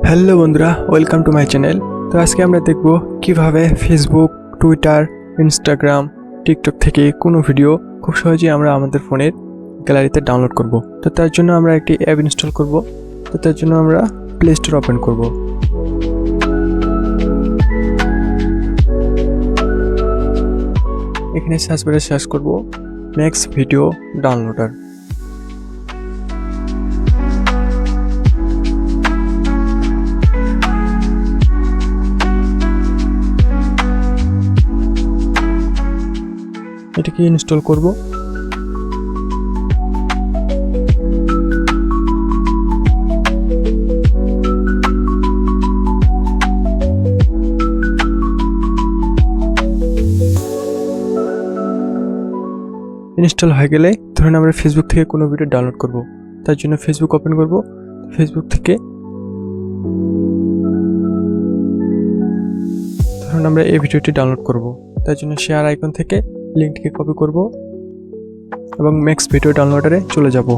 Hello বন্ধুরা, welcome to my channel. তো আজকে আমরা দেখব কিভাবে ফেসবুক, টুইটার, ইনস্টাগ্রাম, টিকটক থেকে কোনো ভিডিও খুব সহজেই আমরা আমাদের ফোনের গ্যালারিতে ডাউনলোড করব। তো তার জন্য আমরা একটি অ্যাপ ইনস্টল করব। তো তার জন্য আমরা প্লে স্টোর ওপেন করব। এখানে সার্চ বারে সার্চ করব ম্যাক্স ভিডিও ডাউনলোডার। এটাকে ইনস্টল করব। ইনস্টল হয়ে গেলে ধরুন আমরা ফেসবুক থেকে কোনো ভিডিও ডাউনলোড করব। তার জন্য ফেসবুক ওপেন করব। ফেসবুক থেকে ধরুন আমরা এই ভিডিওটি ডাউনলোড করব। তার জন্য শেয়ার আইকন থেকে লিঙ্কটিকে কপি করব এবং ম্যাক্স ভিডিও ডাউনলোডারে চলে যাব।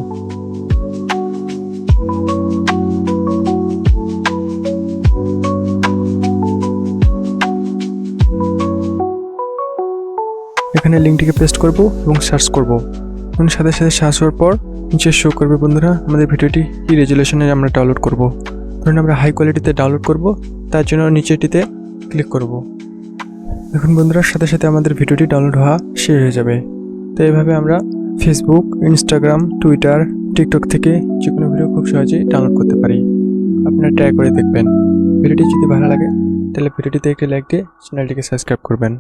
এখানে লিঙ্কটিকে পেস্ট করব এবং সার্চ করব। সাথে সাথে সার্চ হওয়ার পর নিচে শো করবে বন্ধুরা আমাদের ভিডিওটি কি রেজুলেশনে আমরা ডাউনলোড করব। ধরুন আমরা হাই কোয়ালিটিতে ডাউনলোড করব, তার জন্য নিচেটিতে ক্লিক করব। এখন বন্ধুরা সাথে সাথে আমাদের ভিডিওটি ডাউনলোড হওয়া শেষ হয়ে যাবে। তো এইভাবে আমরা ফেসবুক, ইনস্টাগ্রাম, টুইটার, টিকটক থেকে যে কোনো ভিডিও খুব সহজেই ডাউনলোড করতে পারি। আপনারা ট্রাই করে দেখবেন। ভিডিওটি যদি ভালো লাগে তাহলে ভিডিওটিতে একটি লাইক দিয়ে চ্যানেলটিকে সাবস্ক্রাইব করবেন।